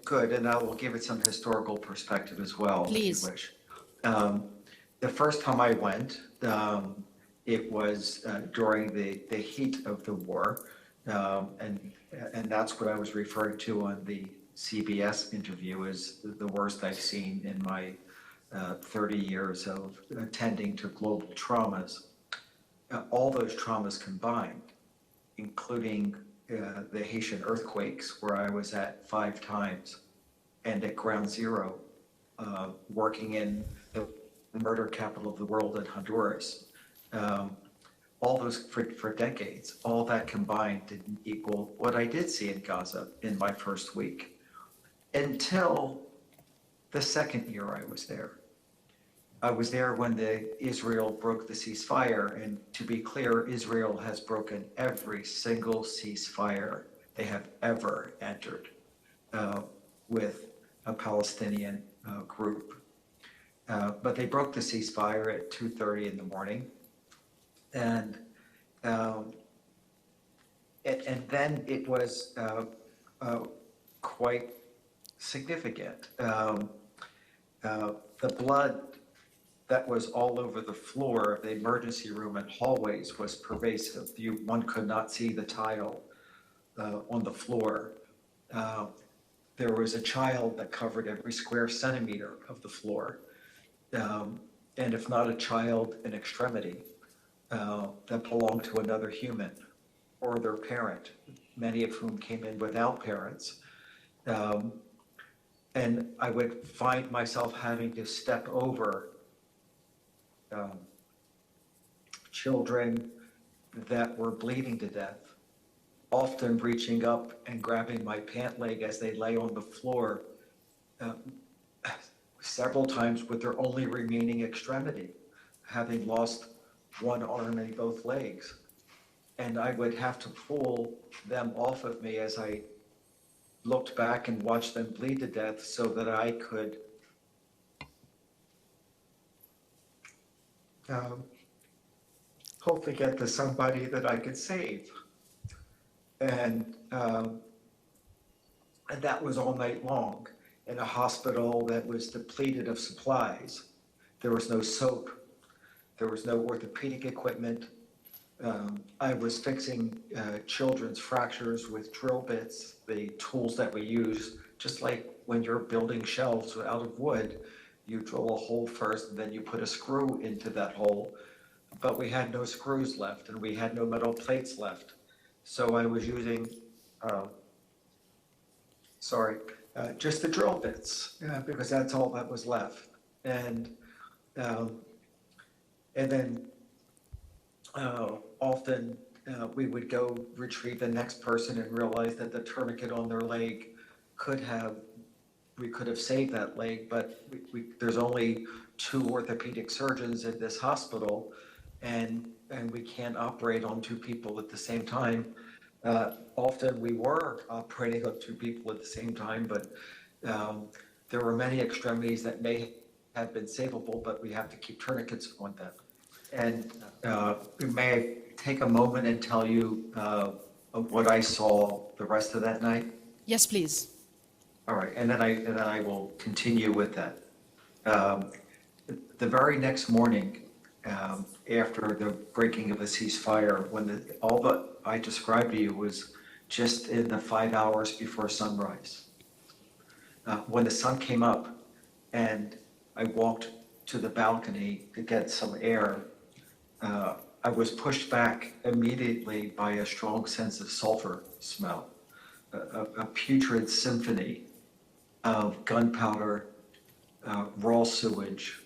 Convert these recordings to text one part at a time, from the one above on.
Good, and I will give it some historical perspective as well, if you Please. wish. Um, the first time I went, it was during the heat of the war, and that's what I was referring to on the CBS interview as the worst I've seen in my 30 years of attending to global traumas. All those traumas combined, including the Haitian earthquakes, where I was at 5 times, and at ground zero, working in the murder capital of the world in Honduras. Um, all those for decades, all that combined didn't equal what I did see in Gaza in my first week until the second year I was there. I was there when Israel broke the ceasefire, and to be clear, Israel has broken every single ceasefire they have ever entered with a Palestinian group. But they broke the ceasefire at 2:30 in the morning, and um, and then it was quite significant. The blood that was all over the floor of the emergency room and hallways was pervasive. One could not see the tile on the floor. Uh, there was a child that covered every square centimeter of the floor. And if not a child, an extremity that belonged to another human or their parent, many of whom came in without parents. Um, and I would find myself having to step over um, children that were bleeding to death, often reaching up and grabbing my pant leg as they lay on the floor, uh, several times with their only remaining extremity, having lost one arm and both legs. And I would have to pull them off of me as I looked back and watched them bleed to death so that I could um, hopefully get to somebody that I could save. And that was all night long in a hospital that was depleted of supplies. There was no soap. There was no orthopedic equipment. I was fixing children's fractures with drill bits, the tools that we use, just like when you're building shelves out of wood, you drill a hole first and then you put a screw into that hole. But we had no screws left and we had no metal plates left. So I was using, uh, just the drill bits because that's all that was left. And um, and then often we would go retrieve the next person and realize that the tourniquet on their leg we could have saved that leg, but there's only 2 orthopedic surgeons at this hospital, and we can't operate on 2 people at the same time. Often we were operating on 2 people at the same time, but there were many extremities that may have been savable, but we have to keep tourniquets on them. And may I take a moment and tell you of what I saw the rest of that night? Yes, please. All right, and then I will continue with that. Um, the very next morning, after the breaking of the ceasefire, when all that I described to you was just in the 5 hours before sunrise. When the sun came up and I walked to the balcony to get some air, I was pushed back immediately by a strong sense of sulfur smell, a putrid symphony of gunpowder, raw sewage,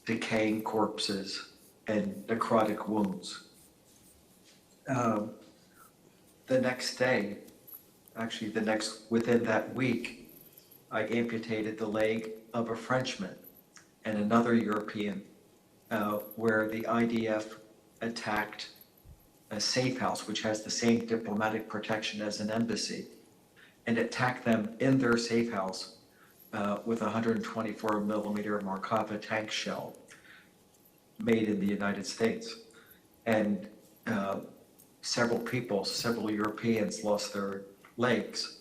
decaying corpses, and necrotic wounds. The next day, actually within that week, I amputated the leg of a Frenchman and another European, where the IDF attacked a safe house, which has the same diplomatic protection as an embassy, and attacked them in their safe house with a 124 millimeter Markava tank shell made in the United States. And several Europeans lost their legs.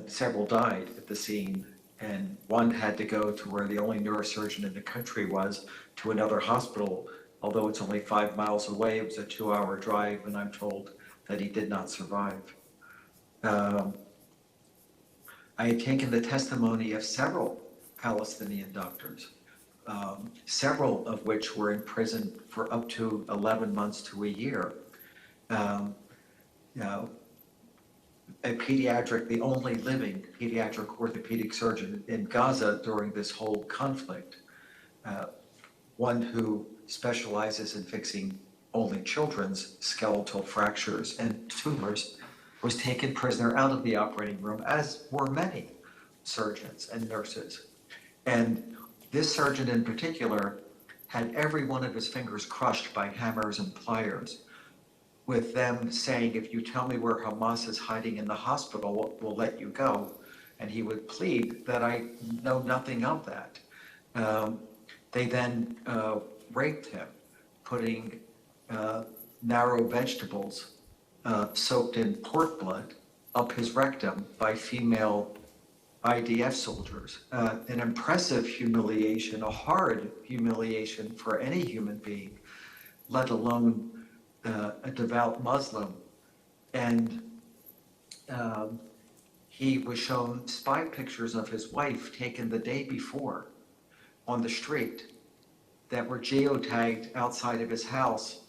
Several died at the scene, and one had to go to where the only neurosurgeon in the country was, to another hospital. Although it's only 5 miles away, it was a 2-hour drive, and I'm told that he did not survive. I had taken the testimony of several Palestinian doctors, several of which were in prison for up to 11 months to a year. The only living pediatric orthopedic surgeon in Gaza during this whole conflict, one who specializes in fixing only children's skeletal fractures and tumors, was taken prisoner out of the operating room, as were many surgeons and nurses. And this surgeon in particular had every one of his fingers crushed by hammers and pliers, with them saying, if you tell me where Hamas is hiding in the hospital, we'll let you go. And he would plead that I know nothing of that. They then raped him, putting narrow vegetables soaked in pork blood up his rectum by female IDF soldiers. An impressive humiliation, a hard humiliation for any human being, let alone a devout Muslim. And he was shown spy pictures of his wife taken the day before on the street that were geotagged outside of his house,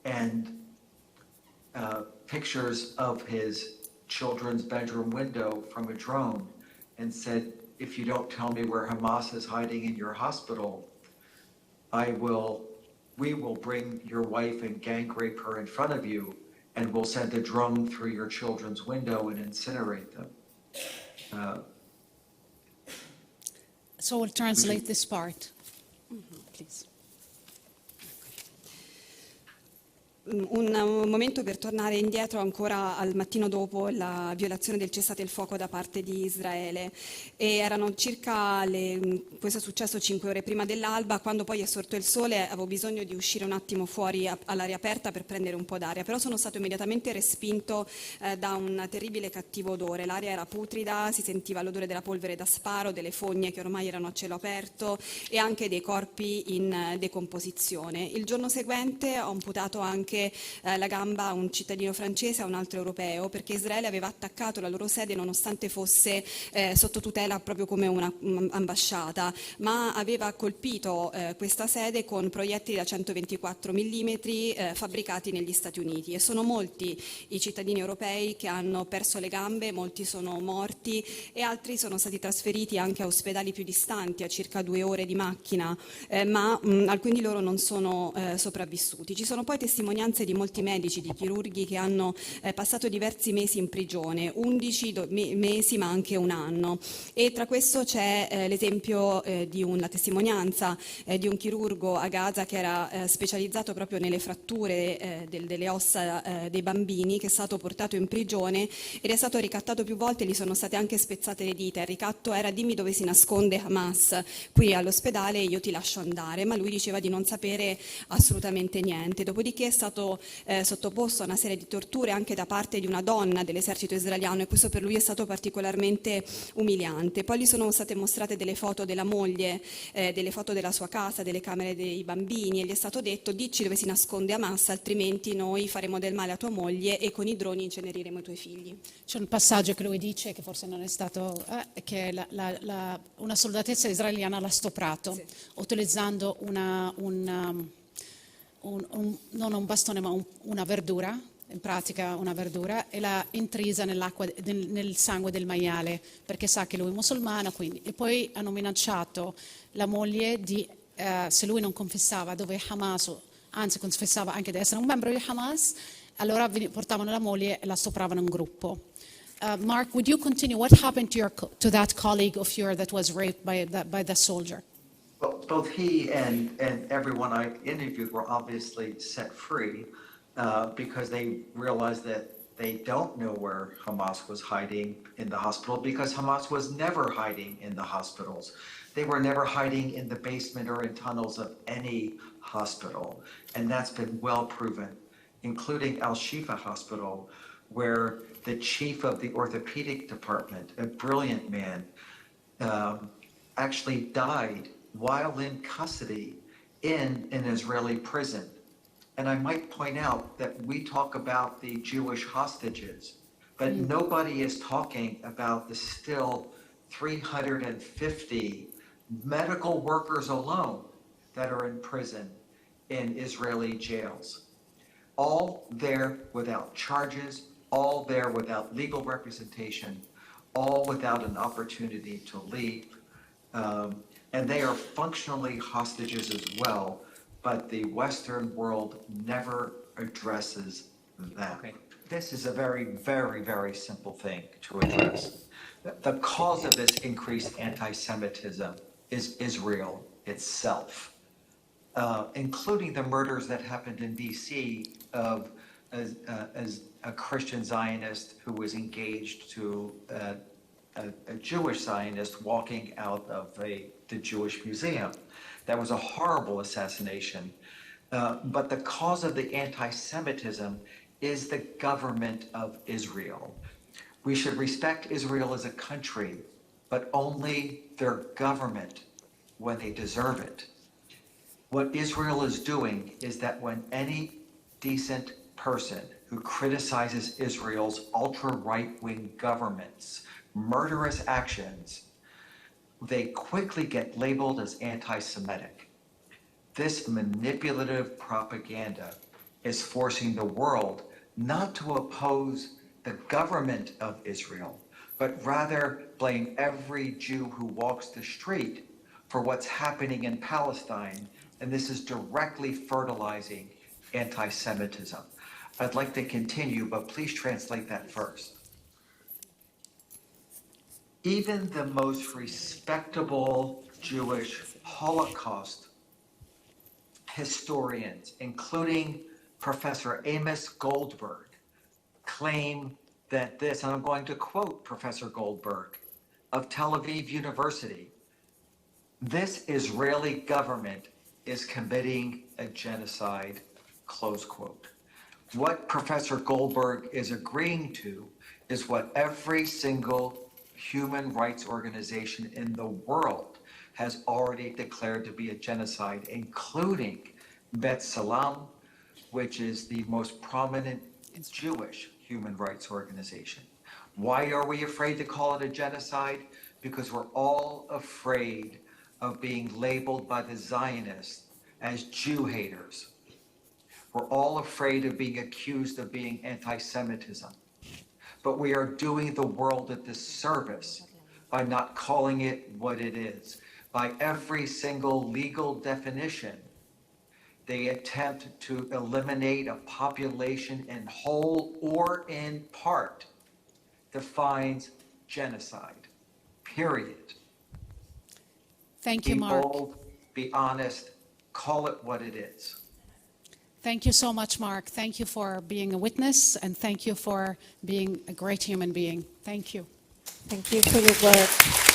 and pictures of his children's bedroom window from a drone, and said, if you don't tell me where Hamas is hiding in your hospital, we will bring your wife and gang rape her in front of you, and we'll send a drone through your children's window and incinerate them. So we'll translate this part, please. Un momento per tornare indietro ancora al mattino dopo la violazione del cessate il fuoco da parte di Israele, e erano circa questo è successo 5 ore prima dell'alba. Quando poi è sorto il sole avevo bisogno di uscire un attimo fuori all'aria aperta per prendere un po' d'aria, però sono stato immediatamente respinto da un terribile cattivo odore. L'aria era putrida, si sentiva l'odore della polvere da sparo, delle fogne che ormai erano a cielo aperto e anche dei corpi in decomposizione. Il giorno seguente ho amputato anche la gamba a un cittadino francese e a un altro europeo, perché Israele aveva attaccato la loro sede nonostante fosse sotto tutela proprio come un'ambasciata, ma aveva colpito questa sede con proiettili da 124 mm fabbricati negli Stati Uniti, e sono molti i cittadini europei che hanno perso le gambe, molti sono morti e altri sono stati trasferiti anche a ospedali più distanti, a circa 2 ore di macchina, ma alcuni di loro non sono sopravvissuti. Ci sono poi testimonianze di molti medici, di chirurghi che hanno passato diversi mesi in prigione, 11 mesi ma anche 1 anno, e tra questo c'è l'esempio di una testimonianza di un chirurgo a Gaza che era specializzato proprio nelle fratture delle ossa dei bambini, che è stato portato in prigione ed è stato ricattato più volte, gli sono state anche spezzate le dita. Il ricatto era: dimmi dove si nasconde Hamas qui all'ospedale e io ti lascio andare, ma lui diceva di non sapere assolutamente niente. Dopodiché è stato sottoposto a una serie di torture anche da parte di una donna dell'esercito israeliano, e questo per lui è stato particolarmente umiliante. Poi gli sono state mostrate delle foto della moglie, delle foto della sua casa, delle camere dei bambini, e gli è stato detto: dici dove si nasconde Hamas, altrimenti noi faremo del male a tua moglie e con i droni inceneriremo i tuoi figli. C'è un passaggio che lui dice, che forse non è stato, che una soldatessa israeliana l'ha stuprato, sì, utilizzando non un bastone ma una verdura, in pratica una verdura, e l'ha intrisa nell'acqua, nel sangue del maiale, perché sa che lui è musulmano, quindi. E poi hanno minacciato la moglie di, se lui non confessava dove Hamas, anzi confessava anche di essere un membro di Hamas, allora portavano la moglie e la stupravano in gruppo. Mark, would you continue? What happened to that colleague of yours that was raped by the soldier? Well, both he and everyone I interviewed were obviously set free because they realized that they don't know where Hamas was hiding in the hospital, because Hamas was never hiding in the hospitals. They were never hiding in the basement or in tunnels of any hospital. And that's been well proven, including Al-Shifa Hospital, where the chief of the orthopedic department, a brilliant man, actually died while in custody in an Israeli prison. And I might point out that we talk about the Jewish hostages, but nobody is talking about the still 350 medical workers alone that are in prison in Israeli jails. All there without charges, all there without legal representation, all without an opportunity to leave. And they are functionally hostages as well, but the Western world never addresses that. Okay. This is a very, very, very simple thing to address. The cause of this increased anti-Semitism is Israel itself, including the murders that happened in DC of as a Christian Zionist who was engaged to a Jewish Zionist walking out of the Jewish Museum. That was a horrible assassination. But the cause of the anti-Semitism is the government of Israel. We should respect Israel as a country, but only their government when they deserve it. What Israel is doing is that when any decent person who criticizes Israel's ultra-right-wing government's murderous actions, they quickly get labeled as anti-Semitic. This manipulative propaganda is forcing the world not to oppose the government of Israel, but rather blame every Jew who walks the street for what's happening in Palestine, and this is directly fertilizing anti-Semitism. I'd like to continue, but please translate that first. Even the most respectable Jewish Holocaust historians, including Professor Amos Goldberg, claim that this, and I'm going to quote Professor Goldberg of Tel Aviv University, this Israeli government is committing a genocide, close quote. What Professor Goldberg is agreeing to is what every single human rights organization in the world has already declared to be a genocide, including Bet Salam, which is the most prominent Jewish human rights organization. Why are we afraid to call it a genocide? Because we're all afraid of being labeled by the Zionists as Jew haters. We're all afraid of being accused of being anti-Semitism. But we are doing the world a disservice by not calling it what it is. By every single legal definition, they attempt to eliminate a population in whole or in part defines genocide, period. Thank you, Mark. Be bold, be honest, call it what it is. Thank you so much, Mark. Thank you for being a witness, and thank you for being a great human being. Thank you. Thank you for your work.